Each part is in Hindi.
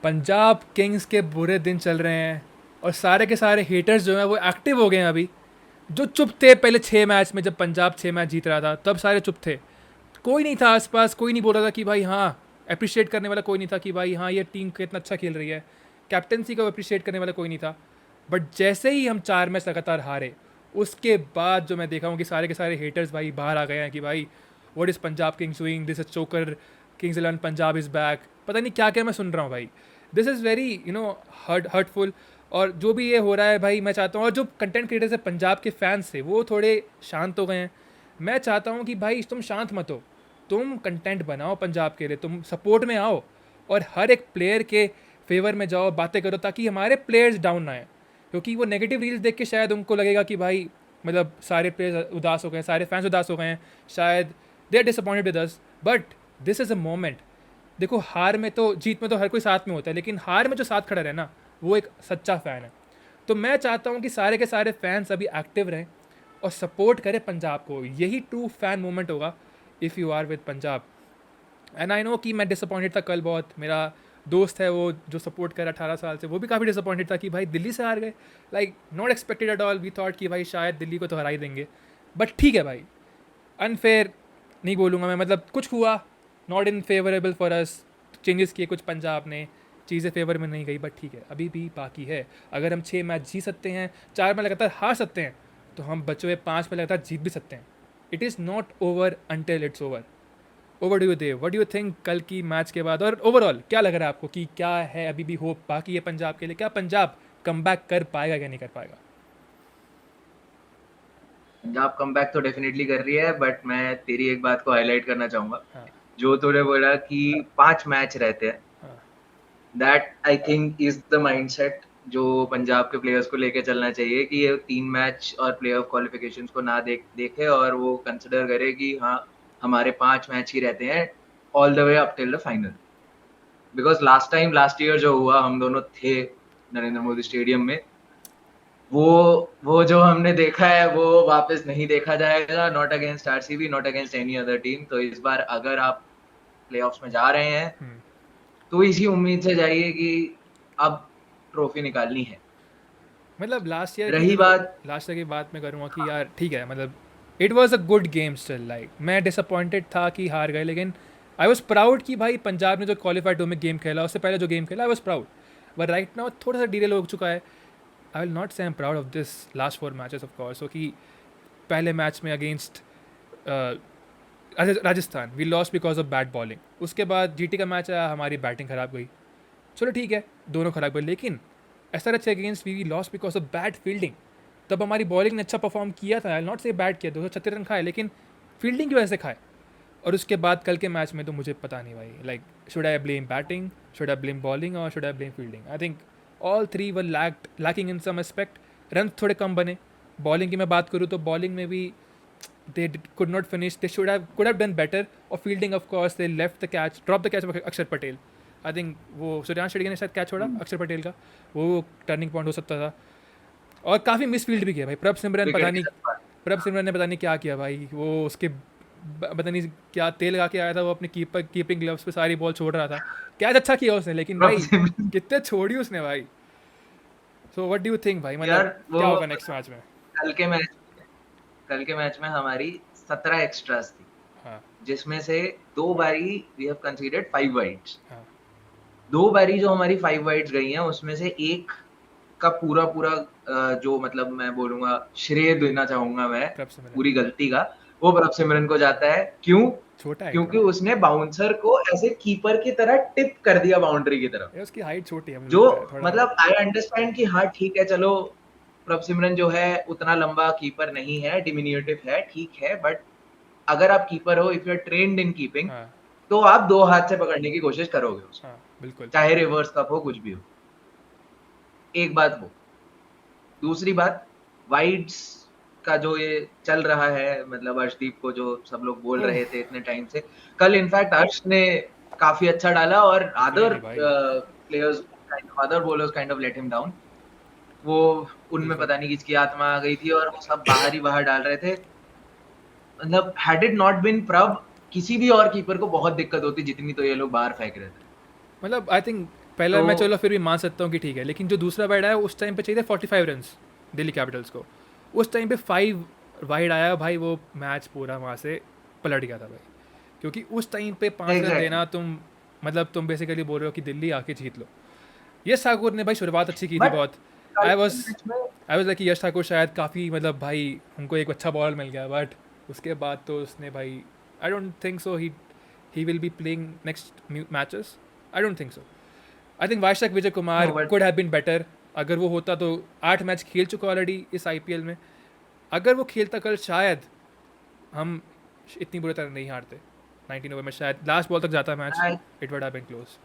पंजाब किंग्स के बुरे दिन चल रहे हैं और सारे के सारे हेटर्स जो हैं वो एक्टिव हो गए हैं अभी। जो चुप थे पहले 6 मैच में, जब पंजाब 6 मैच जीत रहा था तब सारे चुप थे। कोई नहीं था आसपास, कोई नहीं बोल रहा था कि भाई हाँ, अप्रिशिएट करने वाला कोई नहीं था कि भाई हाँ ये टीम कितना अच्छा खेल रही है। कैप्टनसी को अप्रिशिएट करने वाला कोई नहीं था। बट जैसे ही हम 4 मैच लगातार हारे, उसके बाद जो मैं देखा हूँ कि सारे के सारे हेटर्स भाई बाहर आ गए हैं कि भाई what is Punjab Kings doing, this is चोकर, किंग्स 11 पंजाब इज़ बैक, पता नहीं क्या क्या मैं सुन रहा हूँ भाई। This is very hurtful. और जो भी ये हो रहा है भाई, मैं चाहता हूँ, और जो कंटेंट क्रिएटर्स है पंजाब के फैंस थे वो थोड़े शांत हो गए हैं। मैं चाहता हूँ कि भाई तुम शांत मत हो, तुम कंटेंट बनाओ पंजाब के लिए, तुम सपोर्ट में आओ और हर एक प्लेयर के फेवर में जाओ, बातें करो ताकि हमारे प्लेयर्स डाउन ना आए। क्योंकि वो नेगेटिव रील्स देख के शायद उनको लगेगा कि भाई मतलब सारे प्लेयर्स उदास हो गए हैं, सारे फैंस उदास हो गए हैं, शायद they are disappointed with us. But this is a moment. देखो हार में तो, जीत में तो हर कोई साथ में होता है, लेकिन हार में जो साथ खड़ा रहे ना, वो एक सच्चा फ़ैन है। तो मैं चाहता हूँ कि सारे के सारे फैंस अभी एक्टिव रहें और सपोर्ट करें पंजाब को। यही ट्रू फैन मोमेंट होगा if you are with Punjab. And I know कि मैं डिसअपॉइंटेड था कल बहुत। मेरा दोस्त है वो जो सपोर्ट कर 18 साल से, वो भी काफ़ी डिसअपॉइंटेड था कि भाई दिल्ली से हार गए। Like not expected at all, we thought कि भाई शायद दिल्ली को तो हरा ही देंगे। बट ठीक है भाई, अनफेयर नहीं बोलूँगा मैं, मतलब कुछ हुआ not in favourable for us. Changes किए कुछ पंजाब ने, चीज़ें फेवर में नहीं गई, बट ठीक है अभी भी बाकी है। अगर हम 6 मैच जीत सकते हैं, 4 में लगातार हार सकते हैं, तो हम बचे हुए 5 में लगातार जीत भी सकते हैं। It is not over until it's over. Over do you Dev, what do you think कल की मैच के बाद, और ओवरऑल क्या लग रहा है आपको कि क्या है अभी भी होप बाकी है पंजाब के लिए? क्या पंजाब कम कर पाएगा या नहीं कर पाएगा? पंजाब कमबैक तो डेफिनेटली कर रही है, बट मैं तेरी एक बात को हाईलाइट करना चाहूंगा। हाँ। जो तूने बोला कि 5 मैच रहते हैं, हाँ। That I think is the mindset जो पंजाब के प्लेयर्स को लेके चलना चाहिए कि ये 3 मैच और प्ले ऑफ क्वालिफिकेशन को ना देखे और वो कंसिडर करे कि हाँ, हमारे 5 मैच ही रहते हैं all the way up till the final. Because last year जो हुआ, हम दोनों थे नरेंद्र मोदी स्टेडियम में, वो वो जो हमने देखा है वो वापस नहीं देखा जाएगा। Not against RCB, not against any other team. तो इस बार अगर आप प्लेऑफ्स में जा रहे हैं हम्म। तो इसी उम्मीद से जाइए कि अब ट्रॉफी निकालनी है। मतलब लास्ट ईयर की रही जो, बात, लास्ट ईयर की बात मैं करूँगा कि यार ठीक है, मतलब it was a good game still. Like मैं डिसअपॉइंटेड था कि हार गए, लेकिन आई वॉज प्राउड कि भाई पंजाब ने जो क्वालिफाइड टू में गेम खेला, उससे पहले जो गेम खेला, I was proud. But right now थोड़ा सा डिले हो चुका है। आई will not say I am proud of this last 4 matches of course. कि पहले मैच में against Rajasthan we lost because of bad bowling. उसके बाद जीटी का मैच आया, हमारी बैटिंग खराब गई। चलो ठीक है, दोनों खराब गए, लेकिन SR H against we lost because of bad fielding. तब हमारी बॉलिंग ने अच्छा परफॉर्म किया था, आई नॉट से बैट किया, 236 रन खाए, लेकिन फील्डिंग की वजह से खाए। और उसके बाद कल के मैच में तो मुझे पता नहीं भाई, like should I blame batting, should I blame bowling, और should I blame fielding? I think all three were lacking in some aspect. Run थोड़े कम बने। बॉलिंग की मैं बात करूँ तो बॉलिंग में भी they could not finish, they could have done better. और fielding of course they left the catch, drop the catch of Akshar Patel. I think वो सूर्यांश शेड़गे ने शायद कैच छोड़ा अक्षर पटेल का, वो टर्निंग पॉइंट हो सकता था। और काफ़ी मिस फील्ड भी किया भाई प्रभ सिमरन, पता विकेट नहीं, की तरफ। प्रभ सिमरन ने पता नहीं क्या किया भाई। वो उसके पता नहीं क्या तेल लगा के आया था, वो अपने कीपिंग ग्लव्स पे सारी बॉल छोड़ रहा था। कैच अच्छा किया उसने, लेकिन भाई कितने छोड़ी उसने भाई। So what do you think भाई, यार मतलब वो क्या होगा नेक्स्ट मैच में? कल के मैच कल के मैच में हमारी 17 एक्स्ट्रास थी, हाँ। जिसमें से 2 बारी वी हैव कंसीडर्ड 5 वाइड्स। हाँ। 2 बारी जो हमारी 5 वाइड्स गई हैं, उसमें से एक का पूरा पूरा जो मतलब मैं बोलूंगा श्रेय देना चाहूंगा मैं, प्रभ सिमरन। पूरी गलती का, वो प्रभ सिमरन को जाता है। क्यों? छोटा है क्योंकि थोड़ा। उसने बाउंसर को ऐसे कीपर की तरह टिप कर दिया बाउंड्री की तरफ। ये उसकी हाइट छोटी है, मुझे जो लगता है थोड़ा। मतलब आई अंडरस्टैंड कि हाँ ठीक है, चलो प्रभ सिमरन जो है उतना लंबा कीपर नहीं है, डिमिन्यूटिव है, ठीक है, बट अगर आप कीपर हो, if you are trained in keeping, हाँ। तो आप 2 हाथ से पकड़ने की कोशिश करोगे उसे, हाँ बिल्कुल। चाहे रिवर्स कप हो, कुछ भी हो। एक बात वो। दूसरी बात, वाइड्स का जो ये चल रहा है, मतलब अर्शदीप को जो सब लोग बोल ओह, रहे थे इतने टाइम से, कल इनफैक्ट अर्श ने काफी अच्छा डाला और अदर डेफिनेटली भाई। Players, other bowlers kind of let him down. वो उनमें बिल्कुल। पता नहीं किसकी आत्मा आ गई थी और वो सब बाहर ही बाहर डाल रहे थे। मतलब हैड इट नॉट बीन प्रभ, किसी भी और कीपर को बहुत दिक्कत होती जितनी तो ये लोग बाहर फेंक रहे थे। मतलब आई थिंक पहला तो मैं चलो फिर भी मान सकता हूँ कि ठीक है, लेकिन जो दूसरा वाइड आया उस टाइम पे चाहिए 45 रन्स दिल्ली कैपिटल्स को, उस टाइम पे 5 वाइड आया भाई, वो मैच पूरा वहाँ से पलट गया था भाई, क्योंकि उस टाइम पे 5 रन एग्जैक्टली, देना, तुम मतलब तुम बेसिकली बोल रहे हो कि दिल्ली आके जीत लो। यश ठाकुर ने भाई शुरुआत अच्छी की थी बट बहुत। कल आई के वॉज मैच में आई वॉज लाइक कि यश ठाकुर शायद काफ़ी मतलब भाई हमको एक अच्छा बॉलर मिल गया, बट उसके बाद तो उसने भाई I don't think so he will be playing next matches, I don't think so. I think Vyshak Vijay Kumar no but could have been better, अगर वो होता तो 8 मैच खेल चुका ऑलरेडी इस आईपीएल में, अगर वो खेलता कल शायद हम इतनी बुरी तरह नहीं हारते, 19 ओवर में शायद लास्ट बॉल तक जाता match, I it would have been close.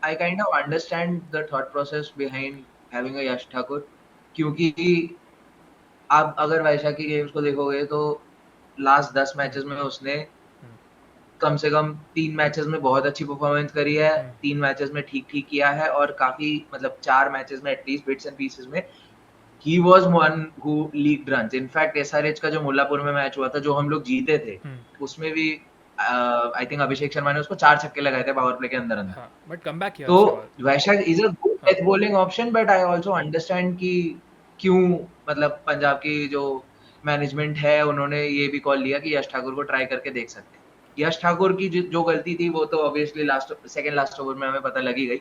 I kind of understand the thought process behind having a Yash Thakur, क्योंकि आप अगर वैशाख की गेम्स को देखोगे तो लास्ट 10 मैचेस में उसने कम से कम 3 मैचेस में बहुत अच्छी परफॉर्मेंस करी है, 3 मैचेस में ठीक-ठीक किया है और काफ़ी मतलब 4 मैचेस में एटलीस्ट बिट्स एंड पीसेस में he was one who leaked runs. In fact SRH का जो मुल्लापुर में मैच हुआ था, जो हम लोग जीते थे, उसमें भी आई थिंक अभिषेक शर्मा ने उसको 4 छक्के लगाए थे पावर प्ले के अंदर-अंदर। हाँ बट कम बैक किया तो उसके बाद। वैशाख इज अ गुड हाँ death bowling option, but I also understand कि क्यों मतलब पंजाब की जो मैनेजमेंट है उन्होंने ये भी कॉल लिया कि यश ठाकुर को ट्राई करके देख सकते हैं। यश ठाकुर की जो गलती थी वो तो obviously last second last over में हमें पता लगी गई,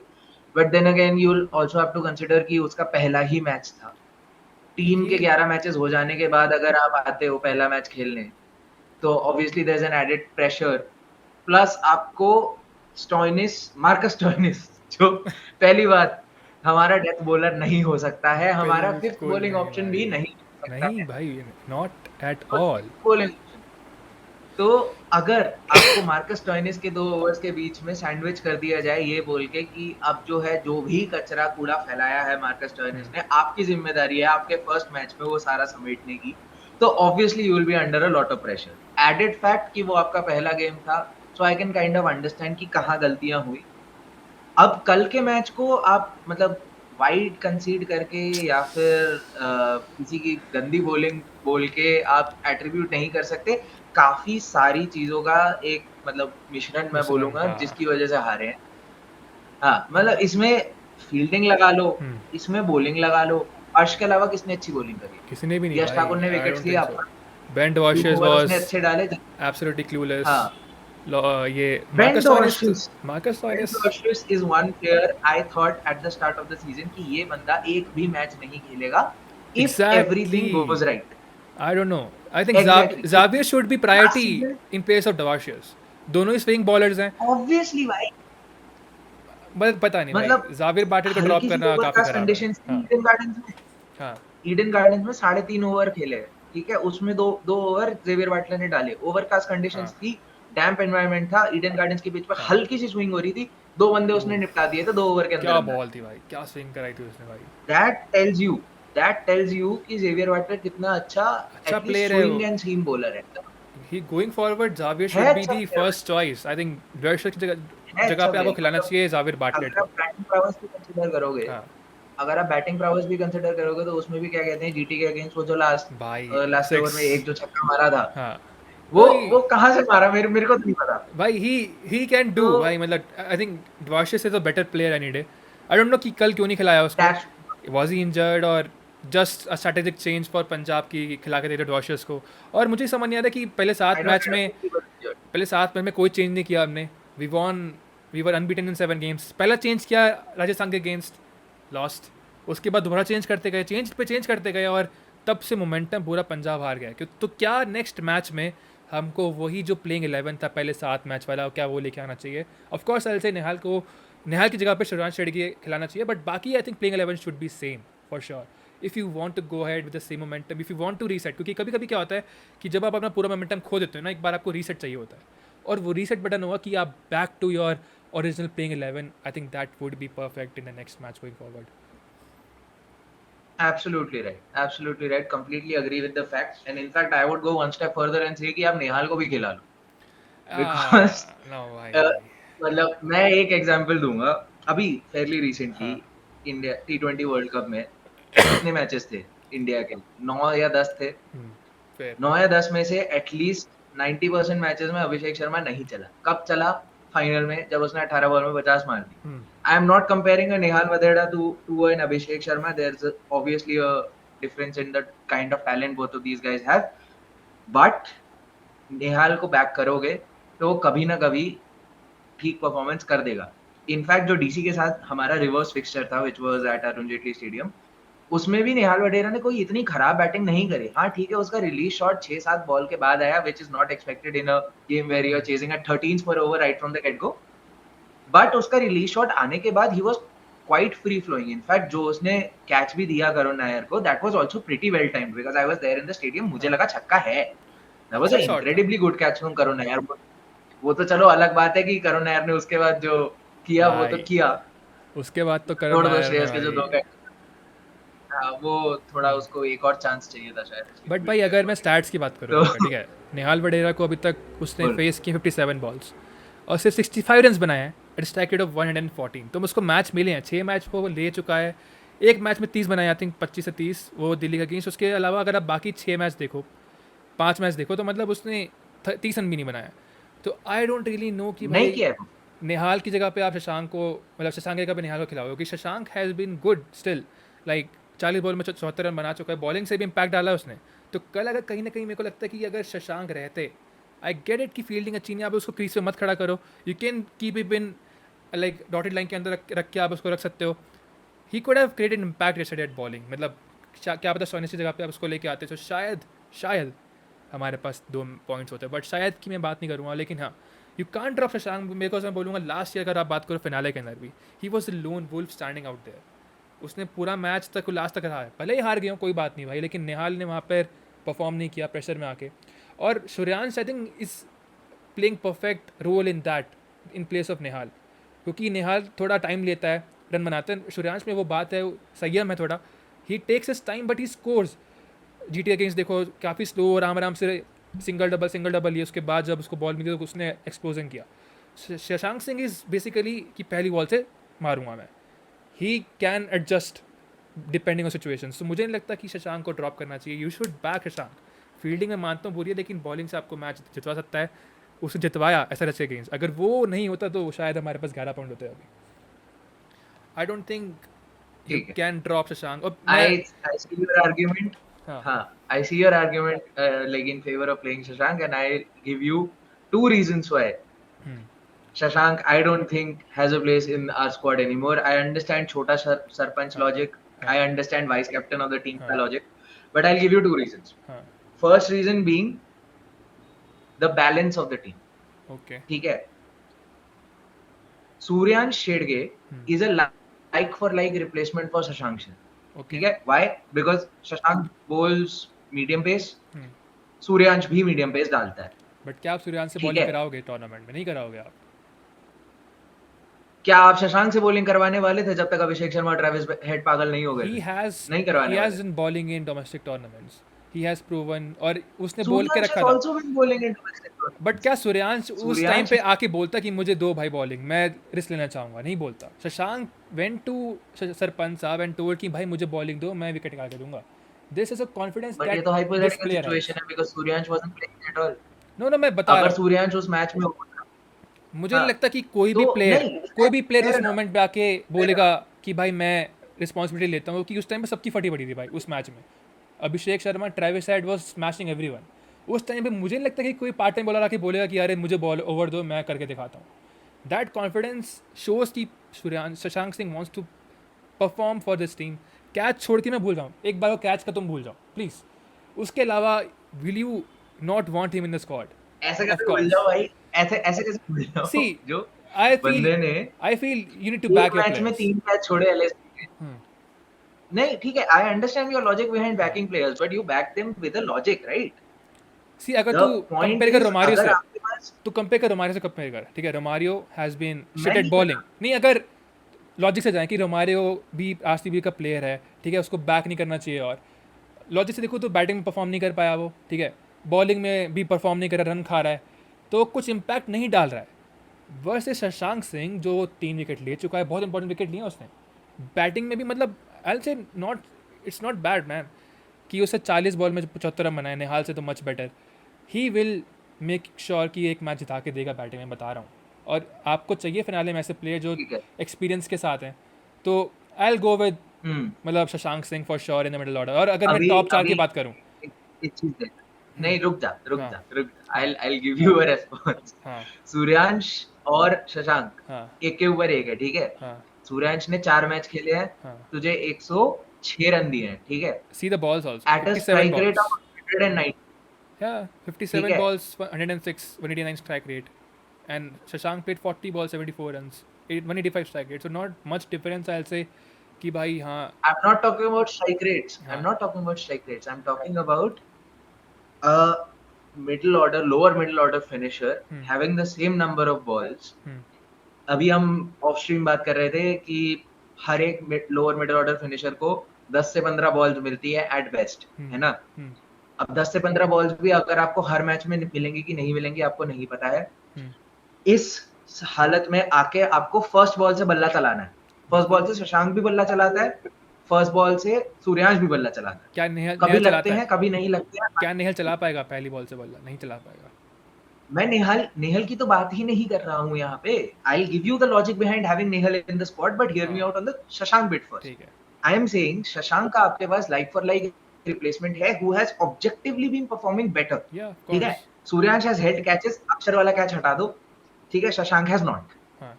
but then again you will also have to consider कि उसका पहला ही मैच था। टीम के ये 11 मैचेस हो जाने के बाद अगर आप आते हो पहला मैच खेलने, तो obviously there is an added pressure, plus आपको स्टोइनिस, मार्कस स्टोइनिस जो पहली बात हमारा डेथ बॉलर नहीं हो सकता है, हमारा फिफ्थ बिल्कुल बॉलिंग नहीं ऑप्शन भी भाई, नहीं हो सकता नहीं है। भाई, नॉट एट तो ऑल। फिफ्थ बॉलिंग ऑप्शन, तो अगर आपको मार्कस स्टोइनिस के 2 ओवर्स के बीच में सैंडविच कर दिया जाए ये बोल के कि अब जो है जो भी कचरा कूड़ा फैलाया है मार्कस स्टोइनिस ने, आपकी जिम्मेदारी है आपके फर्स्ट मैच में वो सारा समेटने की, तो obviously you will be under a lot of pressure. Added fact कि वो आपका पहला गेम था, so I can kind of understand कि कहाँ गलतियाँ हुई। अब कल के मैच को आप मतलब वाइड कंसीड करके या फिर किसी की गंदी बॉलिंग बोल के आप एट्रीब्यूट नहीं कर सकते। काफ़ी सारी चीज़ों का एक मतलब मिश्रण मैं मिश्रण, बोलूँगा हाँ। जिसकी वज़ह से हारे हैं। हाँ, मतलब इसमें फील्डिंग लगा लो, हम्म, इसमें बॉलिंग लगा लो, अर्श के अलावा किसने अच्छी बॉलिंग करी है? किसी ने भी नहीं यश भाई, ठाकुर ने आई विकेट्स डोंट लिए, थिंक सो। अपना बेन 2 डिवॉशियस ओवर वाज उसने अच्छे डाले। Absolutely clueless. हाँ। ये Ben Dwarshuis Marcus Ben Stoinis. Dwarshuis is one player I thought at the start of the season कि ये बंदा एक भी मैच नहीं खेलेगा if exactly, everything goes right. I don't know, I think exactly, Xavier should be last priority season in place of Dwarshuis, दोनों ही स्विंग बॉलर्स हैं। ऑब्वियसली भाई, बट पता नहीं भाई, मतलब जावियर बाटेर को ड्रॉप हल्की सी करना काफ़ी ओवरकास्ट ख़राब है। कंडीशंस थी हाँ ईडन गार्डन्स में। हाँ ईडन गार्डन्स में 3.5 ओवर खेले, ठीक है, उसमें दो ओवर जेवियर बाटलर ने डाले। ओवरकास्ट हाँ कंडीशंस थी, डैम्प एनवायरनमेंट था, ईडन गार्डन्स के बीच में हाँ। हल्की सी स्विंग हो रही थी, 2 बंदे उसने Oof, निपटा दिए थे 2 ओवर के अंदर क्या अंदर। बॉल थी भाई, क्या स्विंग कराई थी उसने भाई। That tells you that tells you कि जेवियर वाटर कितना अच्छा अच्छा एटलीस्ट प्लेयर है वो। Swing and seam bowler he going forward Xavier है शुड बी अच्छा the player first choice, I think Dwarshuis की जगह है जगह अच्छा पे आपको प्लेयर खिलाना मतलब चाहिए जावियर बाटलेट अगर आप को। बैटिंग प्रावस भी कंसीडर करोगे, हाँ अगर आप बैटिंग प्रावस भी कंसीडर करोगे तो उसमें भी क्या कहते हैं जीटी के अगेंस्ट वो जो लास्ट भाई, लास्ट ओवर 6। में एक जो छक्का मारा था, हाँ वो वही वो कहाँ से मारा मेरे को तो नहीं पता। भाई, ही कैन तो डू भाई, मतलब I think Dwarshuis is a better player any day. I don't know कि कल क्यों नहीं खिलाया उसको, दैट्स वॉज ही इंजर्ड और just a strategic change for Punjab की खिला के दे रहे डिवॉशियस को। और मुझे समझ नहीं आता कि पहले आई 7 मैच डोंट में, थिंक ही वाज इंजर्ड। पहले 7 मैच में कोई चेंज नहीं किया हमने। We won, we were unbeaten in 7 games, पहला चेंज किया राजस्थान के अगेंस्ट, लॉस्ट। उसके बाद दोबारा चेंज करते गए, चेंज पे चेंज करते गए, और तब से मोमेंटम पूरा पंजाब हार गया। क्यों तो क्या नेक्स्ट मैच में हमको वही जो प्लेइंग 11 था पहले 7 मैच वाला, क्या वो लेके आना चाहिए? ऑफकोर्स आई से नेहाल को, नेहाल की जगह पे शिवराज शेट्टी खिलाना चाहिए, बट बाकी I think playing 11 should be same for sure if you want to go ahead with the same momentum, if you want to reset. क्योंकि कभी कभी क्या होता है कि जब आप अपना पूरा मोमेंटम खो देते हो ना, एक बार आपको रीसेट चाहिए होता है, और वो रीसेट बटन हुआ कि आप back to your original playing 11। I think that would be perfect in the next match going forward. Absolutely right, completely agree with the facts and in fact I would go one step further and say कि आप नेहाल को भी खिला लो, बिकॉज़ नो अ, भाई। मतलब मैं एक एग्जांपल दूँगा, अभी फेयरली रिसेंटली हाँ। इंडिया टी20 वर्ल्ड कप में कितने मैचेस थे इंडिया के? 9 या 10 थे। फिर 9 या 10 में से एटलीस्ट 90% मैचेस में अभिषेक शर्मा नहीं चला। कब चला? फाइनल में, जब उसने 18 बॉल में 50 मार दी। I'm not comparing a Nehal Vadera to an Abhishek Sharma. There's obviously a difference in the kind of talent both of these guys have. But Nehal को बैक करोगे तो कभी ना कभी ठीक परफॉर्मेंस कर देगा. इनफैक्ट जो डीसी के साथ हमारा रिवर्स फिक्सचर था which was at Arun Jaitley stadium, उसमें भी नेहाल वडेरा ने कोई इतनी खराब बैटिंग नहीं करी. हाँ ठीक है, उसका रिलीज शॉट 6-7 बॉल के बाद आया which is not expected in a game where you are chasing at 13 पर over right from the get go. But उसका रिलीज शॉट आने के बाद ही was quite free flowing. In fact जो उसने कैच भी दिया करुण नायर को, that was also pretty well timed because I was there in the stadium. मुझे लगा छक्का है. दैट वाज अच्छा अ शॉट था. Incredibly good catch from Karun Nair. वो तो चलो अलग बात है कि करुण नायर ने उसके बाद जो किया वो तो भाई किया. उसके बाद तो करुण छोड़ दो नायर ने श्रेयस के जो भाई. 2 कैच, हाँ, वो थोड़ा उसको एक और चांस चाहिए था शायद उसकी बट भाई फील्ड के अगर मैं अकॉर्डिंग. स्टैट्स की बात करूँ तो यहाँ पे, ठीक है, निहाल वडेरा को अभी तक उसने बोल. फेस किए 57 बॉल्स और सिर्फ 65 रन बनाए हैं एट स्ट्राइक रेट ऑफ 114. तो उसको मैच मिले हैं, 6 मैच वो ले चुका है. एक मैच में 30 बनाए, आई थिंक 25 से 30 वो दिल्ली का अगेंस्ट. उसके अलावा अगर आप बाकी 6 मैच देखो, 5 मैच देखो, तो मतलब उसने 30 रन भी नहीं बनाया. तो आई डोंट रियली नो कि नहीं भाई किया है. निहाल की जगह पे आप शशांक को, मतलब शशांक की जगह पे निहाल को खिलाओ, क्योंकि Shashank has been good still. Like 40 ball में 74 रन बना चुका है, बॉलिंग से भी इम्पैक्ट डाला है उसने. तो कल अगर कहीं ना कहीं मेरे को लगता है कि अगर शशांक रहते, आई गेट इट कि फील्डिंग अच्छी नहीं, आप उसको क्रीज पे मत खड़ा करो, you can keep it in like dotted line के अंदर रख के आप उसको रख सकते हो. He could have created impact yesterday at bowling. मतलब क्या पता सोनेस की जगह पे आप उसको लेके आते तो शायद हमारे पास 2 पॉइंट्स होते हैं. बट शायद की मैं बात नहीं करूँगा, लेकिन हाँ, यू कांट ड्रॉप शशांक. मेरे को मैं बोलूँगा लास्ट ईयर अगर आप बात करो फिनाले के अंदर भी, he was the lone wolf standing out there. उसने पूरा मैच तक लास्ट तक रहा है, भले ही हार गए हो कोई बात नहीं भाई, लेकिन निहाल ने वहाँ पर परफॉर्म नहीं किया प्रेशर में आके. और Suryansh I think is playing perfect role in that in place of Nihal, क्योंकि निहाल थोड़ा टाइम लेता है रन बनाते हैं. सूर्यांश में वो बात है, संयम है थोड़ा. He takes his time but he scores. G T against देखो काफ़ी स्लो, आराम आराम से सिंगल डबल लिए, उसके बाद जब उसको बॉल मिली तो उसने एक्सप्लोजन किया. शशांक सिंह इज़ बेसिकली कि पहली बॉल से मारूंगा मैं. He can adjust depending on situation. तो मुझे नहीं लगता कि शशांक को ड्रॉप करना चाहिए. You should back Shashank. Fielding में मानता हूँ बुरी है, लेकिन बॉलिंग से आपको मैच जितवा सकता है. उसे जितवाया ऐसा रचे अगेंस्ट. अगर वो नहीं होता तो शायद हमारे पास 11 पॉइंट होते अभी. आई डोंट थिंक यू ठीक है. Can drop Shashank. और I see your argument. हाँ. हाँ, I see your argument like in favor of playing Shashank, and I give you 2 reasons why. Shashank, I don't think has a place in our squad anymore. I understand Chota Sarpanch logic. I understand vice captain of the team का logic, but I'll give you 2 reasons. हाँ. First reason being the balance of the team. Okay. ठीक है. Suryansh Shedge is a like for like replacement for Shashank Singh. Okay. ठीक है. Why? Because Shashank bowls medium pace, Suryansh भी मीडियम पेस डालता है. बट क्या आप सूर्यांश से ठीक बॉलिंग है. कराओगे टूर्नामेंट में? नहीं कराओगे आप. क्या आप शशांक से बॉलिंग करवाने वाले थे जब तक अभिषेक शर्मा और ट्रेविस हेड पागल नहीं हो गए He थे? has नहीं करवाने he has वाले. been bowling in domestic tournaments. He has proven, और उसने बोल के सूर्यांश रखा has था. also been bowling in domestic tournaments. But क्या सूर्यांश उस टाइम सूर्यांश पे आके बोलता कि मुझे दो भाई बॉलिंग, मैं रिस्क लेना चाहूँगा? नहीं बोलता. शशांक वेंट टू सरपंच साहब एंड टोल्ड कि भाई मुझे बॉलिंग दो, मैं विकेट निकाल के दूंगा. This is a confidence but ये दैट तो this hypothetical player has. Situation है because Suryansh wasn't playing at all. No मैं बता अगर रहा हूँ, सूर्यांश उस मैच में होता, मुझे नहीं हाँ, लगता कि कोई भी तो प्लेयर नहीं, उस fair enough, मोमेंट पे आके बोलेगा कि भाई मैं रिस्पॉन्सिबिलिटी लेता हूँ, कि उस टाइम पे सबकी फटी पड़ी थी भाई उस मैच में. Abhishek Sharma, Travis Head was smashing everyone. उस टाइम पे मुझे नहीं लगता कि कोई पार्ट टाइम बॉलर आके बोलेगा कि अरे मुझे बॉल ओवर दो, मैं करके दिखाता हूँ. दैट कॉन्फिडेंस शोज कि Shashank Singh wants to perform for this team. Catch छोड़ के मैं भूल जाऊँ, एक बार वो कैच का तुम भूल जाओ प्लीज़. उसके अलावा will you not want him in the squad? ऐसे Of कैसे भूल course. जाओ भाई, ऐसे ऐसे कैसे भूल जाओ See, जो I feel बंदे ने you need to एक back your मैच में players. 3 कैच छोड़े एलएसजी के. Hmm. नहीं ठीक है, I understand your logic behind banking players, but you back them with a logic, right? See, अगर द तू पॉइंट कंपेयर कर इज रोमारियो अगर से, आपके पास, तू कंपेयर कर रोमारियो से कंपेयर कर, ठीक है. रोमारियो हैज़ बीन शिट मैं एट नहीं बॉलिंग. कर नहीं, अगर लॉजिक से जाएं कि रोमारियो भी आरसीबी का प्लेयर है, ठीक है, उसको बैक नहीं करना चाहिए. और लॉजिक से देखो तो बैटिंग में परफॉर्म नहीं कर पाया वो, ठीक है, बॉलिंग में भी परफॉर्म नहीं कर रहा, रन खा रहा है, तो कुछ इम्पैक्ट नहीं डाल रहा है. वर्सेस शशांक सिंह जो 3 विकेट ले चुका है, बहुत इंपॉर्टेंट विकेट लिए उसने. बैटिंग में भी मतलब आई से not, it's not bad man कि उससे 40 बॉल में 75 रन बनाए. निहाल से तो much better. He will make sure कि एक मैच जिता के देगा बैटिंग में, बता रहा हूँ. और आपको चाहिए फिनाले में ऐसे प्लेयर जो ठीक है। एक्सपीरियंस के साथ हैं, तो I will go with hmm. मतलब Shashank Singh for sure in the middle order. और अगर मैं अभी टॉप 4 की अभी बात करूँ, एक, एक चीज देख, नहीं रुक जा रुक हाँ जा रुक जा, हाँ आई गिव यू अ रेस्पॉन्स। हाँ सूर्यांश और शशांक हाँ एक के ऊपर एक है, ठीक है। हाँ सूर्यांश ने 4 मैच खेले हैं, हाँ, तुझे 106 रन दिए हैं, ठीक है, see the balls also at a 57 strike rate balls, of 190, yeah ठीक 57 है। balls 106 189 strike rate, and Shashank played 40 balls 74 runs 185 strike rate, so not much difference I'll say कि भाई हाँ I'm not talking about strike rates. I'm हाँ not talking about strike rates. I'm talking about a middle order, lower middle order finisher hmm having the same number of balls. हम्म अभी हम ऑफ स्ट्रीम बात कर रहे थे कि हर एक लोअर मिडिल ऑर्डर फिनिशर को 10 से 15 बॉल्स मिलती है एट बेस्ट, हम्म है ना। हम्म अब 10 से 15 बॉल्स भी अगर आपको हर मैच में मिलेंगी कि नहीं मिलेंगी आपको नहीं पता है। हम्म, इस हालत में आके आपको फर्स्ट बॉल से बल्ला चलाना है। फर्स्ट बिल्कुल। बॉल से शशांक भी बल्ला चलाता है, फर्स्ट बॉल से सूर्यांश भी बल्ला चलाता है। क्या नेहल कभी नेहल लगते चलाता है? हैं कभी नहीं लगते हैं। क्या नेहल चला पाएगा पहली बॉल से बल्ला? नहीं चला पाएगा। मैं नेहल नेहल की तो बात ही नहीं कर रहा हूँ यहाँ पे। I give you the logic behind having Nehal in the squad, but hear me हाँ out on the Shashank bit first. ठीक है, आई एम सेइंग शशांक का आपके पास लाइक फॉर लाइक रिप्लेसमेंट है who has objectively been performing better, या ऑफ ठीक है। Course. Suryansh has had catches, Akshar वाला कैच हटा दो, ठीक है, शशांक हैज नॉट। हाँ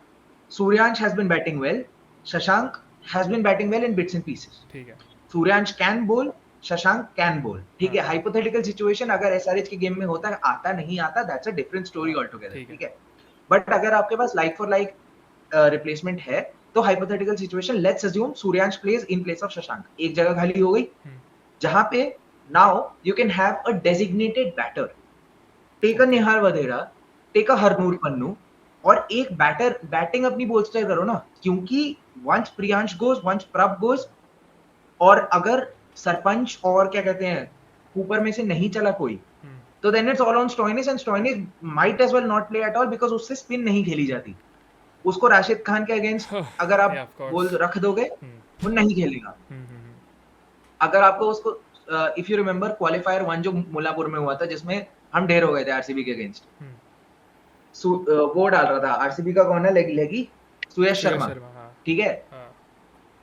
Suryansh has been batting well. Shashank has been batting well in bits and pieces. ठीक है, Suryansh can bowl, Shashank can bowl. ठीक है, हाँ हाइपोथेटिकल सिचुएशन अगर एसआरएच के गेम में होता है, आता नहीं आता, दैट्स अ डिफरेंट स्टोरी हाँ ऑल टुगेदर, ठीक है, ठीक है। बट अगर आपके पास लाइक फॉर लाइक रिप्लेसमेंट है, तो hypothetical situation let's assume Suryansh plays in place of Shashank, एक जगह खाली हो गई, हम्म, जहां पे now you can have a designated batter, take a okay Nihal Wadhera, take a Harnoor Pannu, और एक बैटर बैटिंग अपनी बोल्स्टर करो ना, क्योंकि वंस प्रियांश गोज, वंस प्रभ गोज, और अगर सरपंच और क्या कहते हैं ऊपर में से नहीं चला कोई, हम्म, तो then it's all on Stoinis, and Stoinis might as well not play at all because उससे स्पिन नहीं खेली जाती। उसको राशिद खान के अगेंस्ट अगर या आप ऑफ कोर्स। बोल रख दोगे, हम्म वो नहीं खेलेगा। हम्म, अगर आपको उसको इफ यू रिमेंबर क्वालिफायर 1 जो मुल्लापुर में हुआ था, जिसमें हम ढेर हो गए थे आरसीबी के अगेंस्ट, हम्म, वो डाल रहा था आरसीबी का, कौन है लेगी, सुयश सुयश शर्मा, शर्मा, हाँ ठीक है। हाँ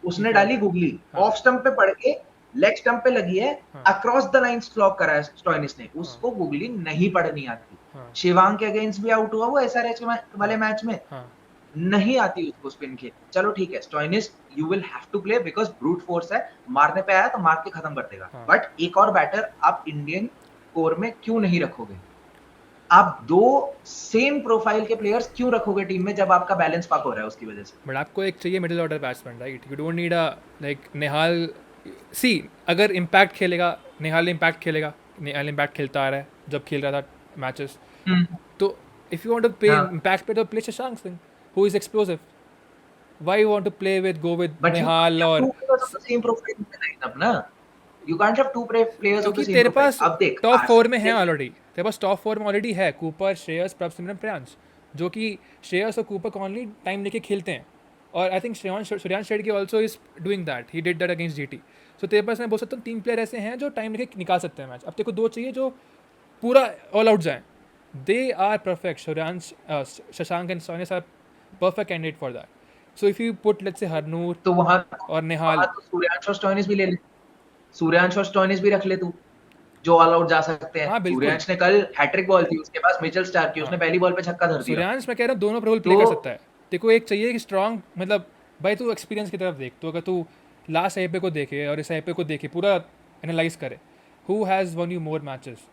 उसने कीपर, डाली गुगली, हाँ ऑफ स्टंप पे पड़ के लेग स्टंप पे लगी है, हाँ अक्रॉस द लाइन स्लॉप करा है स्टोइनिस ने, हाँ उसको गुगली नहीं पड़नी आती। हाँ शिवांग के अगेंस्ट भी आउट हुआ वो एसआरएच वाले हाँ मैच में, हाँ नहीं आती उसको स्पिन खेल। चलो ठीक है, Stoinis you will have to play because brute force है, मारने पे आया तो मार के खत्म कर देगा, हाँ बट एक और बैटर आप इंडियन कोर में क्यों नहीं रखोगे? आप दो सेम प्रोफाइल के प्लेयर्स क्यों रखोगे टीम में जब आपका बैलेंस पाक हो रहा है उसकी वजह से? बट आपको एक चाहिए middle order batsman, right? You don't need a like Nehal. See अगर इम्पैक्ट खेलेगा, नेहाल इम्पैक्ट खेलेगा, नेहाल इम्पैक्ट खेलता आ रहा है जब खेल रहा था मैचेस, तो if you want to play हाँ, इम्पैक्ट पे तो play Shashank Singh who is explosive. Why you want to play with go with but you Nehal? can't have और two players of the same profile in the lineup ना। You can't have two players of the क्योंकि same तेरे profile। पास अब देख टॉप 4 में है आरसीबी ऑलरेडी, तेरे पास टॉप 4 में ऑलरेडी है कूपर, श्रेयस, प्रभ, सिमरन, प्रियांश, जो कि श्रेयस और कूपर कॉनली टाइम लेके खेलते हैं। और I think Suryansh Shetty also is doing that, he did that against GT. So तेरे पास मैं बोल सकता हूँ 3 प्लेयर ऐसे हैं जो टाइम लेके निकाल सकते हैं मैच। अब तेरे को 2 चाहिए जो पूरा ऑल आउट जाएँ। They are perfect, Suryansh, Shashank and Stoinis are perfect candidate for that. So if you put let's say Harnoor तो वहां और Nehal, तो सूर्यांश और स्टोइनिस भी ले ले, सूर्यांश और स्टोइनिस भी रख ले तू, जो ऑल आउट जा सकते हैं। हाँ बिल्कुल, सूर्यांश ने कल हैट्रिक बॉल थी उसके पास मिचेल स्टार्क की, हाँ उसने पहली बॉल पे छक्का धर दिया। सूर्यांश मैं कह रहा हूँ दोनों रोल प्ले तो कर सकता है। तेरे को एक चाहिए कि स्ट्रॉन्ग, मतलब भाई तू एक्सपीरियंस की तरफ देख, तो अगर तू लास्ट आईपीएल को देखे और इस आईपीएल को देखे, पूरा एनालाइज करे, who has won you more matches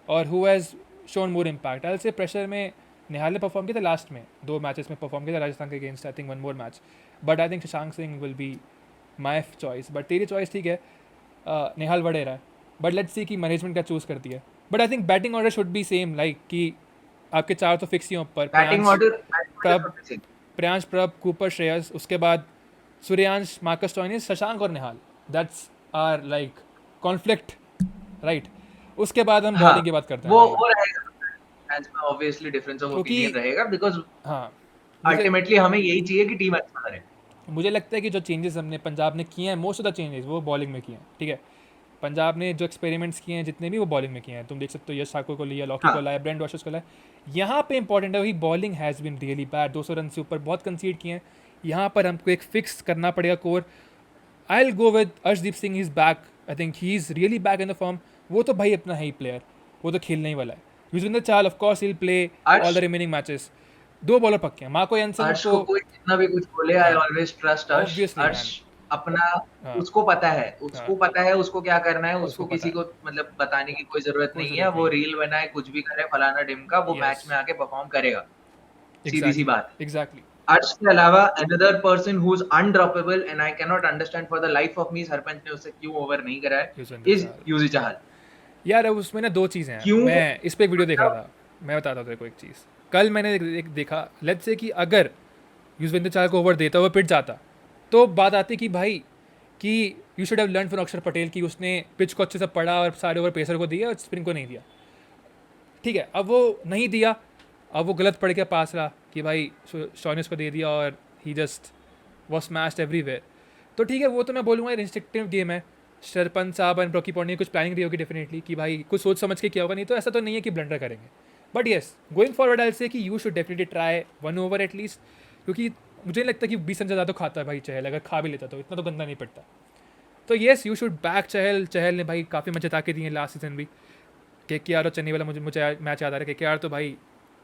और who has shown more impact. I say pressure में निहाल ने परफॉर्म किया था, लास्ट में 2 मैचेस में परफॉर्म किया था राजस्थान के against, I think 1 more match, but I think Shashank Singh will be my choice. But तेरी चॉइस ठीक है, निहाल वडेरा है, बट लेट्स सी कि मैनेजमेंट क्या चूज़ करती है। But I think batting order should be same, like कि आपके 4 तो फिक्स ही हैं ऊपर, बैटिंग ऑर्डर प्रभ प्रियांश, प्रभ, कूपर, श्रेयस, उसके बाद सूर्यांश, मार्कस स्टोइनिस, शशांक और Nihal. That's our like conflict, right? उसके बाद हम हाँ, बॉलिंग की बात करते हैं भाई, वो रहेगा फैंस में, ऑब्वियसली डिफरेंस ऑफ क्योंकि ओपिनियन रहेगा बिकॉज हाँ मुझे अल्टीमेटली हमें यही चाहिए कि टीम अच्छा करे। मुझे लगता है कि जो चेंजेस हमने पंजाब ने किए हैं, मोस्ट ऑफ द चेंजेस वो बॉलिंग में किए हैं, ठीक है। पंजाब ने जो एक्सपेरिमेंट्स किए हैं जितने भी वो बॉलिंग में किए हैं, तुम देख सकते हो यश ठाकुर को लिया, लॉकी हाँ को लाया, ब्रेंड वॉशर्स को लाया। यहाँ पे इंपॉर्टेंट है वही bowling has been really bad, 200 run से ऊपर बहुत कंसीड किए हैं। यहाँ पर हमको एक फिक्स करना पड़ेगा core. I will go with Arshdeep Singh, is back, I think he is really back in the form. वो तो भाई अपना है ही प्लेयर, वो तो खेलने ही वाला है। Yuzvendra Chahal of course will play all the Arsh remaining matches. दो बॉलर पक्के हैं, मार्को एंसन अर्श को को कोई जितना भी कुछ बोले, आई हाँ ऑलवेज ट्रस्ट अर्श। ऑब्वियसली अर्श मैन। अपना, हाँ उसको पता है, हाँ उसको पता है उसको क्या करना है, उसको उसको पता किसी है, को मतलब बताने की कोई जरूरत कोई नहीं है। ज़रूरत वो नहीं है। रील बनाए, कुछ भी करे, फलाना ढिमका, वो यस मैच में आके परफॉर्म करेगा। सीधी सी एग्जैक्टली बात है। एग्जैक्टली। अर्श के अलावा another person who is undroppable and I can not understand for the life of me, Sarpanch ने उससे क्यों ओवर नहीं करा है, युजवेंद्र इज चहल यूजी चाहल। यार, अब उसमें ना दो चीज़ें हैं। क्यों? मैं इस पे एक वीडियो देख रहा मतलब था, मैं बताता हूँ तेरे को एक चीज़। कल मैंने एक देखा, लेट्स से कि अगर युजवेंद्र चहल को ओवर देता, वो पिट जाता, तो बात आती कि भाई कि you should have learn from अक्षर पटेल कि उसने पिच को अच्छे से पढ़ा और सारे ओवर पेसर को दिया और स्पिन को नहीं दिया। ठीक है, अब वो नहीं दिया, अब वो गलत पड़ गया पास रहा कि भाई शॉनिस को दे दिया और ही जस्ट वॉज स्मैश्ड एवरीवेयर। तो ठीक है, वो तो मैं बोलूँगा रिस्ट्रिक्टिव गेम है। सरपंच साहब एंड रॉकी पॉन्ट ने कुछ प्लानिंग रही होगी डेफिनेटली कि भाई कुछ सोच समझ के किया होगा, नहीं तो ऐसा तो नहीं है कि ब्लंडर करेंगे। But yes, going forward I से कि you should definitely try 1 over at least, क्योंकि मुझे नहीं लगता कि 20 रन से ज़्यादा खाता है भाई चहल, अगर खा भी लेता तो इतना तो गंदा नहीं पड़ता। तो येस, यू शुड बैक चहल। चहल ने भाई काफ़ी मैच जिता के दिए लास्ट सीजन भी। KKR और चेन्नई वाला मुझे मैच याद आ रहा है। KKR तो भाई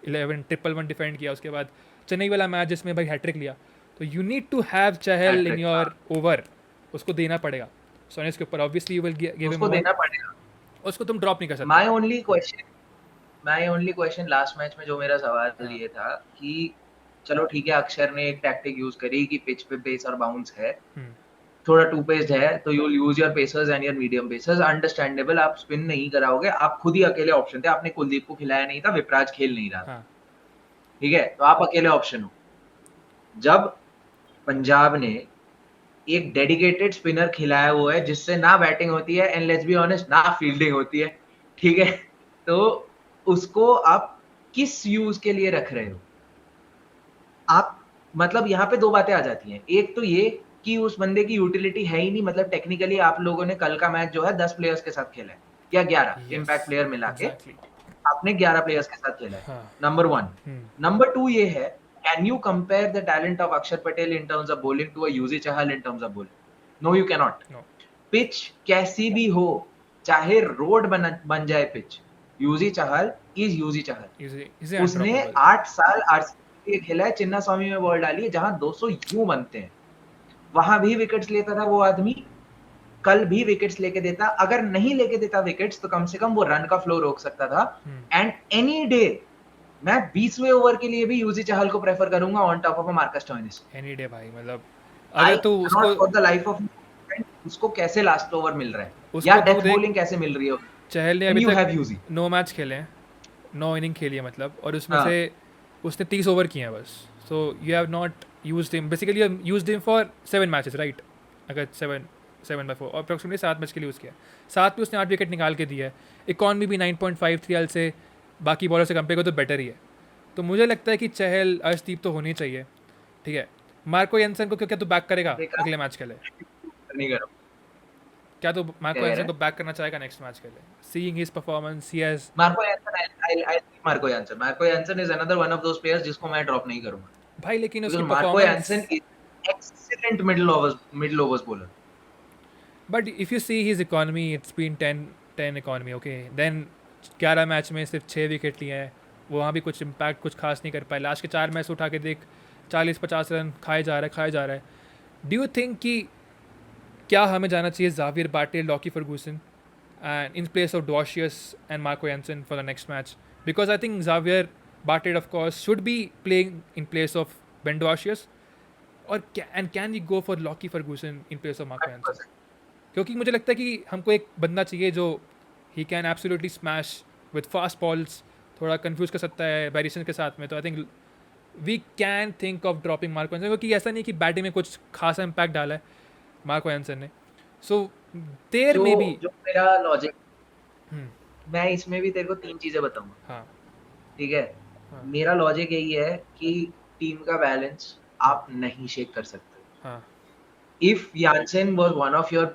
11 ट्रिपल 1 डिफेंड किया, उसके बाद चेन्नई वाला मैच जिसमें भाई हैट्रिक लिया। तो you need to have Chahal in your over, उसको देना पड़ेगा सोनेस के ऊपर। Obviously you will give him उसको ओवर, देना पड़ेगा। उसको तुम ड्रॉप नहीं कर सकते। My only question last match में जो मेरा सवाल हाँ ये था कि चलो ठीक है, अक्षर ने एक टैक्टिक यूज करी कि पिच पे पेस और बाउंस है, थोड़ा टू पेस्ड है, तो you will use your pacers and your medium pacers, understandable. आप स्पिन नहीं कराओगे, आप खुद ही अकेले ऑप्शन थे, आपने कुलदीप को खिलाया नहीं था, विपराज खेल नहीं रहा था, हाँ ठीक है, तो आप अकेले ऑप्शन हो। जब पंजाब ने एक डेडिकेटेड स्पिनर खिलाया हुआ है जिससे ना बैटिंग होती है एंड लेट्स बी ऑनेस्ट ना फील्डिंग होती है, ठीक है, तो उसको आप किस यूज के लिए रख रहे हो आप? मतलब यहाँ पे दो बातें आ जाती हैं। एक तो ये कि उस बंदे की यूटिलिटी है ही नहीं, मतलब टेक्निकली आप लोगों ने कल का मैच जो है 10 प्लेयर्स के साथ खेला है या 11 यस इम्पैक्ट प्लेयर मिला के एग्जैक्टली। आपने 11 प्लेयर्स के साथ खेला है, हाँ नंबर 1। नंबर 2 ये है, can you compare the talent of Akshar Patel in terms of bowling to a Yuzi Chahal in terms of bowling? No you can not. No pitch कैसी भी हो, चाहे रोड बन जाए पिच, यूजी चहल इज यूजी चहल। इसे उसने अनड्रॉपेबल। 8 साल आरसीबी के लिए खेला है, चिन्ना स्वामी में बॉल डाली है, जहां 200 यूं बनते हैं, वहां भी विकेट्स लेता था वो आदमी, कल भी विकेट्स लेके देता। अगर नहीं लेके देता विकेट्स तो कम से कम वो रन का फ्लो रोक सकता था। एंड एनी डे मैं 20वें ओवर के लिए भी यूजी चहल को प्रेफर करूंगा on top of Marcus Stoinis. Any day भाई, मतलब आई अगर तू नॉट उसको फॉर द लाइफ ऑफ उसको कैसे लास्ट ओवर मिल रहा है या उसको तू डेथ देख, बॉलिंग कैसे मिल रही है, चहल ने एंड अभी यू तक हैव यूजी। 9 मैच खेले हैं, 9 इनिंग खेली है मतलब, और उसमें हाँ से उसने 30 ओवर किए हैं बस। So you have not used him, basically you used him for 7 matches right. अगर 7/4 और अप्रॉक्सीमेटली 7 मैच के लिए यूज़ किया, 7 में उसने 8 विकेट निकाल के दिया है। इकॉनमी भी 9.53 एल से बाकी बॉलर से कंपेयर करो तो बेटर ही है। तो मुझे लगता है कि चहल अर्शदीप तो होनी चाहिए, ठीक है। मार्को यानसन को क्या तू बैक करेगा देखा अगले मैच के लिए? नहीं करो क्या तू मार्को कह यानसन रहे को बैक करना चाहेगा नेक्स्ट मैच के लिए, seeing his performance? He has Marco Jansen. Marco Jansen is another one of those players जिसको मैं ड्रॉप नहीं करूंगा, भाई, लेकिन उसकी because Marco performance, Jansen is excellent middle overs bowler. But if you see his economy, it's been 10 economy, okay. Then 11 match में सिर्फ 6 विकेट लिए हैं, वहाँ भी कुछ इम्पैक्ट कुछ खास नहीं कर पाए। लास्ट के 4 मैच उठा के देख, 40-50 रन खाए जा रहा है। डू यू थिंक कि क्या हमें जाना चाहिए Xavier Bartlett, Lockie Ferguson and in place of Dwacius and Marco Jansen for the next match? Because I think Xavier Bartlett, of course, should be playing in place of Ben Dwacius, or can we go for Lockie Ferguson in place of Marco Jansen? 100%। क्योंकि मुझे लगता है कि हमको एक बंदा चाहिए जो he can absolutely smash with fast balls, थोड़ा कंफ्यूज कर सकता है वेरिएशन के साथ में। तो I think we can think of dropping Marco Jansen, क्योंकि ऐसा नहीं कि बैटिंग में कुछ खासा इम्पैक्ट डाला है मार्को एंसन ने। सो देयर में भी जो मेरा लॉजिक, मैं इसमें भी तेरे को 3 चीजें बताऊंगा, हाँ ठीक है। हाँ मेरा लॉजिक यही है कि टीम का बैलेंस आप नहीं शेक कर सकते। हाँ if Jansen was one of your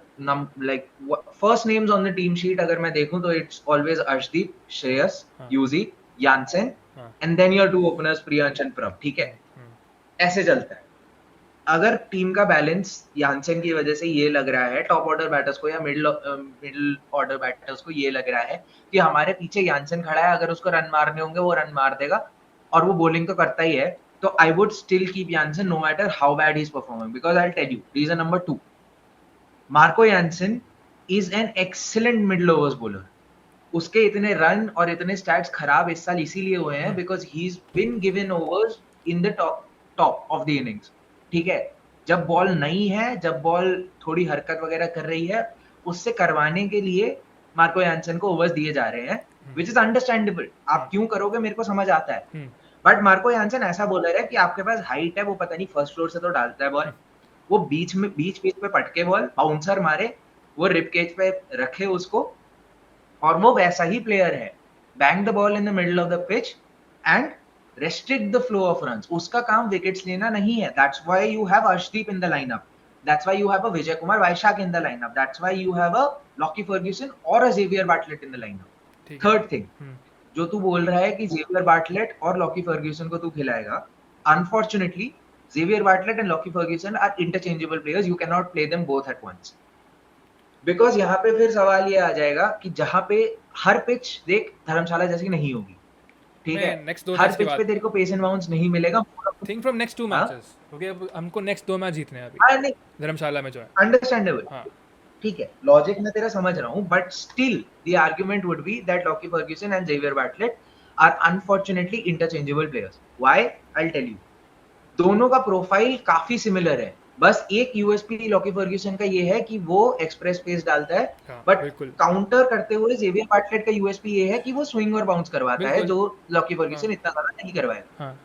first names on the team sheet, अगर मैं देखूं तो it's always Arshdeep, Shreyas, हाँ, Yuzi, Jansen, हाँ, and then your two openers Priyansh and Prab. ठीक है, ऐसे चलता है. अगर टीम का बैलेंस यानसेन की वजह से ये लग रहा है टॉप ऑर्डर बैटर्स को या मिडिल ऑर्डर बैटर्स को ये लग रहा है कि हमारे पीछे यानसेन खड़ा है, अगर उसको रन मारने होंगे वो रन मार देगा और वो बॉलिंग तो करता ही है, तो I would still keep Jansen no matter how bad he is performing, because I tell you reason number 2, Marco Jansen is an excellent middle overs bowler. उसके इतने रन और इतने स्टैट्स खराब इस साल इसीलिए हुए हैं because he is been given overs in the top of the innings. ठीक है, जब बॉल नहीं है, जब बॉल थोड़ी हरकत वगैरह कर रही है, उससे करवाने के लिए मार्को यानसेन को ओवर्स दिए जा रहे हैं, विच इज अंडरस्टैंडेबल. आप क्यों करोगे मेरे को समझ आता है, बट मार्को यानसेन ऐसा बॉलर है कि आपके पास हाइट है, वो पता नहीं फर्स्ट फ्लोर से तो डालता है बॉल, वो बीच पे पटके बॉल बाउंसर मारे, वो रिप केज पे रखे उसको, और वो वैसा ही प्लेयर है. Bank the ball in the middle of the pitch and restrict the flow of runs. उसका काम विकेट्स लेना नहीं है. That's why you have Arshdeep in the lineup. That's why you have a Vijay Kumar Vaishak in the lineup. That's why you have a Lockie Ferguson or a Xavier Bartlett in the lineup. Third thing, जो तू बोल रहा है कि Xavier Bartlett और Lockie Ferguson को तू खिलाएगा, unfortunately Xavier Bartlett and Lockie Ferguson are interchangeable players. You cannot play them both at once. Because यहाँ पे फिर सवाल ये आ जाएगा कि जहाँ पे हर पिच देख धर्मशाला जैसी नहीं होगी. ठीक है, हर पिच पे तेरे को पेस एंड बाउंस नहीं मिलेगा. Think from next 2 matches, okay, अब हमको नेक्स्ट 2 मैच जीतने हैं अभी धर्मशाला में जो है. अंडरस्टैंडेबल. ठीक है, लॉजिक मैं तेरा समझ रहा हूँ, but still the argument would be that Lockie Ferguson and Xavier Bartlett are unfortunately interchangeable players. Why, I will tell you. दोनों का प्रोफाइल काफी सिमिलर है, बस एक यूएसपी लॉकी फर्ग्यूसन का ये है कि वो एक्सप्रेस पेस डालता है, बट काउंटर करते हुए जेवियर बार्टलेट का यूएसपी ये है कि वो स्विंग और बाउंस करवाता है, जो लॉकी फर्ग्यूसन इतना ज्यादा नहीं करवाएगा.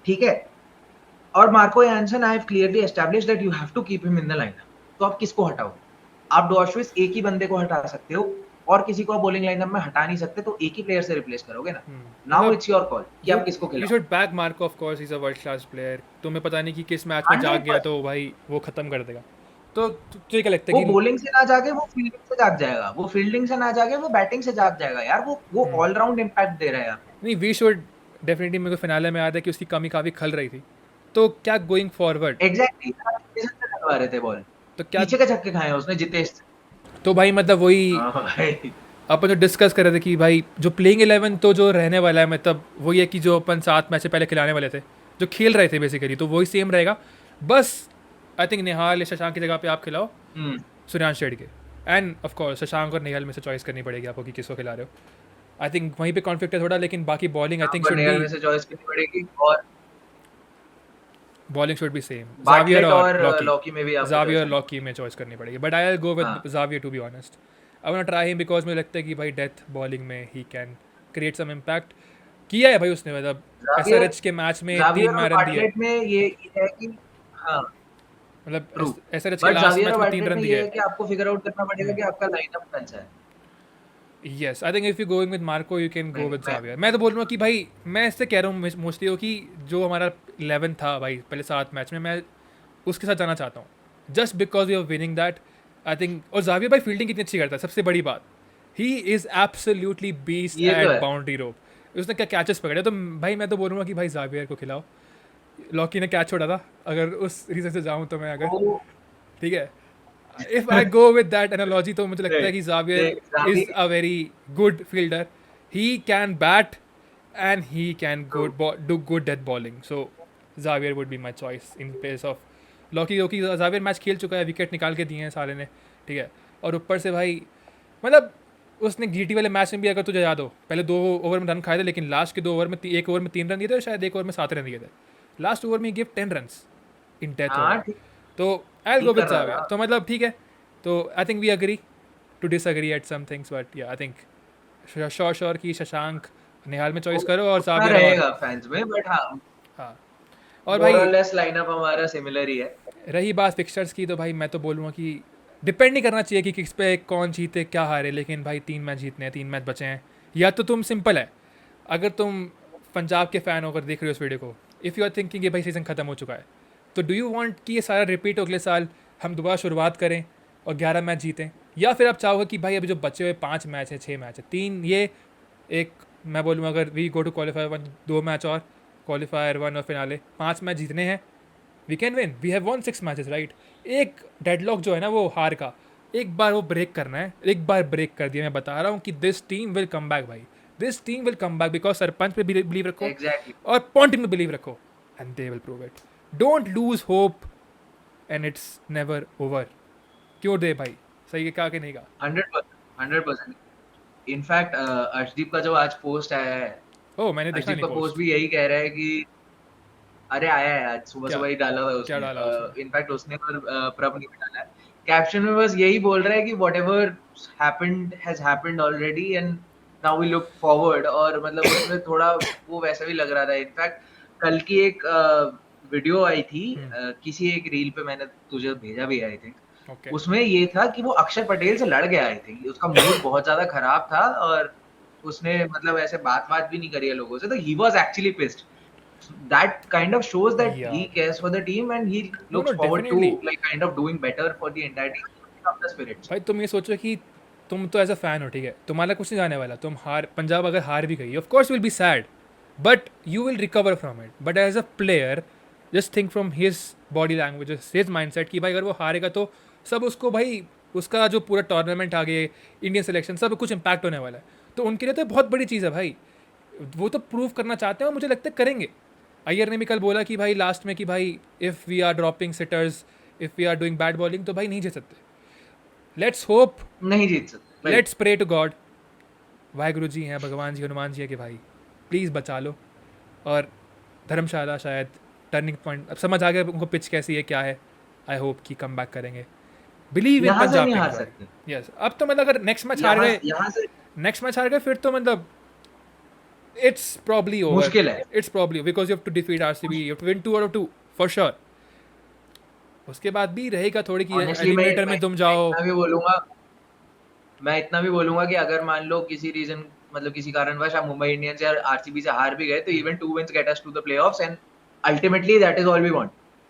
ठीक है, और Marco Jansen I have clearly established that you have to keep him in the lineup. तो आप किसको हटाओ? आप डॉर्शविस एक ही बंदे को हटा सकते हो और किसी को आप बॉलिंग लाइनअप में हटा नहीं सकते, तो एक ही प्लेयर से रिप्लेस करोगे ना. नाउ इट्स योर कॉल कि आप किसको खिलाओ. You should back Marco, of course he is a world class player. तुम्हें पता नहीं कि किस मैच में जाग गया तो भाई वो खत्म कर देगा. तो तुझे क्या लगता है कि वो बॉलिंग से ना जाके वो फील्डिंग से जाग जाएगा, वो फील्डिंग से ना जाके वो बैटिंग से जाग जाएगा यार. वो ऑल राउंड इंपैक्ट दे रहा है. नहीं, वी शुड डेफिनेटली. मेरे को फिनाले में याद है कि उसकी कमी काफी खल रही थी, तो क्या गोइंग फॉरवर्ड एग्जैक्टली लगवा रहे थे बॉल, तो क्या पीछे का छक्के खाए उसने जितेश. तो भाई मतलब वही अपन जो डिस्कस कर रहे थे कि भाई जो प्लेइंग 11 तो जो रहने वाला है, मतलब वही है कि जो अपन 7 मैच से पहले खिलाने वाले थे, जो खेल रहे थे बेसिकली, तो वही सेम रहेगा. बस आई थिंक निहाल या शशांक की जगह पे आप खिलाओ सूर्यांश शेड़ के, एंड ऑफ कोर्स शशांक और निहाल में से चॉइस करनी पड़ेगी आपको कि किसको खिला रहे हो. आई थिंक वहीं पे कॉन्फ्लिक्ट है थोड़ा, लेकिन बाकी बॉलिंग आई थिंक शुड निहाल में से चॉइस करनी पड़ेगी और bowling should be same. Xavier और लॉकी में भी आपको जावियर और लॉकी में चॉइस करनी पड़ेगी, but I will go with Xavier to be honest. I want to try him because मुझे लगता है कि भाई डेथ बॉलिंग में he can create some impact. किया है भाई उसने, मतलब एसआरएच के मैच में 3 रन दिए में. ये है कि हां, मतलब एसआरएच के लास्ट मैच में 3 रन दिए. कि आपको फिगर आउट करना पड़ेगा कि आपका लाइनअप कैसा है. Yes, I think if you going with Marco you can go with Xavier. मैं तो बोल रहा हूँ कि भाई मैं इससे कह रहा हूँ मोस्टली कि जो हमारा 11 था भाई पहले 7 मैच में, मैं उसके साथ जाना चाहता हूँ just because we are winning that. I think, और जावियर भाई फील्डिंग कितनी अच्छी करता है, सबसे बड़ी बात. He is absolutely beast at boundary rope. उसने क्या कैचेस पकड़े, तो भाई मैं तो बोलूँगा कि भाई जावियर को खिलाओ. लॉकी ने कैच छोड़ा था, अगर उस रीजन से जाऊँ तो मैं, अगर ठीक है, if I go with that analogy, तो मुझे लगता है कि Xavier is a very good fielder. He can bat and he can do good death bowling. So Xavier would be my choice in place of Lockie. क्योंकि Xavier मैच खेल चुका है, विकेट निकाल के दिए हैं सारे ने, ठीक है. और ऊपर से भाई मतलब उसने जीटी वाले मैच में भी, अगर तुझे याद हो, पहले 2 ओवर में रन खाए थे, लेकिन लास्ट के 2 ओवर में 1 ओवर में 3 रन दिए थे, शायद 1 ओवर में 7 रन दिए थे. लास्ट ओवर में give 10 run in death over. तो I will go with Xavier. तो मतलब ठीक है, तो I think we agree to disagree at some things, but yeah I think sure की शशांक निहाल में चॉइस करो और जावियर रहेगा फैंस में, बट हां. और भाई लेस लाइनअप हमारा सिमिलर ही है. रही बात फिक्सचर्स की, तो भाई मैं तो बोलूँगा कि डिपेंड नहीं करना चाहिए कि किस पे कौन जीते क्या हारे, लेकिन भाई 3 मैच जीतने हैं, 3 मैच बचे हैं. या तो तुम सिंपल है, अगर तुम पंजाब के फ़ैन होकर देख रहे हो इस वीडियो को, इफ़ यू आर थिंकिंग कि भाई सीज़न ख़त्म हो चुका है, तो डू यू वांट कि ये सारा रिपीट हो अगले साल, हम दोबारा शुरुआत करें और 11 मैच जीतें, या फिर आप चाहोगे कि भाई अभी जो बचे हुए 5 मैच है 6 मैच है 3 ये एक, मैं बोलूँ अगर we go to qualifier 1 2 match और क्वालिफायर 1 और फिनाले 5 मैच जीतने हैं, we can win, we have won 6 matches right. एक डेडलॉक जो है ना वो हार का, एक बार वो ब्रेक करना है, एक बार ब्रेक कर दिया, मैं बता रहा हूँ कि this team will come back भाई, this team will come back, because Sarpanch पे बिलीव रखो एग्जैक्टली और पॉन्टिंग में बिलीव रखो, and they will prove it. Don't lose hope and it's never over. क्यों दे भाई, सही है क्या कि नहीं कहा? 100%। इनफैक्ट अर्शदीप का जो आज पोस्ट आया है, ओ मैंने देखा अर्शदीप नहीं का पोस्ट पोस्ट। भी यही कह रहा है कि अरे आया है आज सुबह क्या सुबह ही डाला हुआ है क्या उसने। डाला उसने? इनफैक्ट उसने और प्रभ ने भी डाला है कैप्शन में, बस यही बोल रहा है कि whatever happened has happened already and now we look forward. और मतलब उसमें थोड़ा वो वैसा भी लग रहा था। इनफैक्ट कल की एक वीडियो आई थी, किसी एक रील पे, मैंने तुझे भेजा भी आई थिंक। ओके उसमें ये था कि वो अक्षर पटेल से लड़ गया आई थिंक, उसका मूड बहुत ज्यादा खराब था और उसने मतलब ऐसे बात भी नहीं करी है लोगों से, तो he was actually pissed. That kind of shows that he या cares for the team and he no no looks forward to definitely. like kind of doing better for the entire team, picking up the spirits. भाई तुम ये सोचो कि तुम तो एज अ फैन हो, ठीक है, तुम्हारा कुछ नहीं जाने वाला, तुम हार, पंजाब अगर हार भी गई of course will be sad, but you will recover from it. But as a player just think from his body language, his mindset कि भाई अगर वो हारेगा तो सब उसको भाई, उसका जो पूरा टूर्नामेंट आगे, इंडियन सिलेक्शन, सब कुछ इम्पैक्ट होने वाला है। तो उनके लिए तो बहुत बड़ी चीज़ है भाई, वो तो प्रूव करना चाहते हैं और मुझे लगता है करेंगे। अय्यर ने भी कल बोला कि भाई लास्ट में कि भाई if we are dropping sitters, if we are doing bad bowling तो भाई नहीं जीत सकते। लेट्स होप, नहीं जीत सकते भाई। Let's pray to God, Waheguru ji हैं, भगवान जी, हनुमान जी है कि भाई प्लीज़ बचा लो। और धर्मशाला शायद टर्निंग पॉइंट, अब समझ आ गया उनको पिच कैसी है क्या है। आई होप कि कम बैक करेंगे, बिलीव इन यहाँ से पंजाब नहीं हार किंग्स भाई। सकते। यस अब तो मतलब अगर नेक्स्ट मैच हार गए, यहाँ से नेक्स्ट मैच हार गए फिर तो मतलब इट्स प्रॉब्ली ओवर, मुश्किल है। It's probably, because you have to defeat RCB, you have to win 2 out of 2 for sure. उसके बाद भी रहेगा थोड़ी कि ऑनेस्टली एलिमिनेटर में तुम जाओ। मैं इतना भी बोलूंगा कि अगर मान लो किसी रीजन, मतलब किसी कारणवश आप मुंबई इंडियंस या आरसीबी से हार भी गए, तो even 2 wins get us to the playoffs and ultimately that is all we want.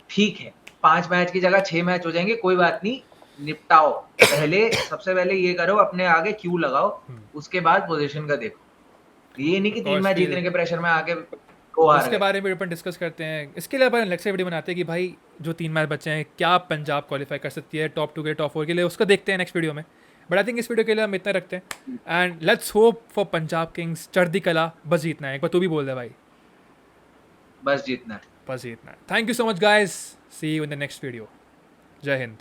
ठीक है, 5 मैच की जगह 6 मैच हो जाएंगे, कोई बात नहीं, निपटाओ। पहले सबसे पहले ये करो, अपने आगे क्यू लगाओ, उसके बाद पोजीशन का देखो। ये नहीं कि ऑफ 3 कोर्स मैच फिर जीतने के प्रेशर में आके वो हार उसके गए। बारे में अपन डिस्कस करते हैं। इसके लिए अपन अलग से वीडियो बनाते हैं कि भाई जो 3 मैच बचे हैं क्या पंजाब क्वालिफाई कर सकती है टॉप 2 के टॉप 4 के लिए, उसको देखते हैं नेक्स्ट वीडियो में। बट आई थिंक इस वीडियो के लिए हम इतना रखते हैं and let's hope for Punjab Kings, चढ़दी कला, बस जीतना है। एक बार तू भी बोल दे भाई, बस जीतना है। बस जीतना है। Thank you so much guys, see you in the next video. जय हिंद।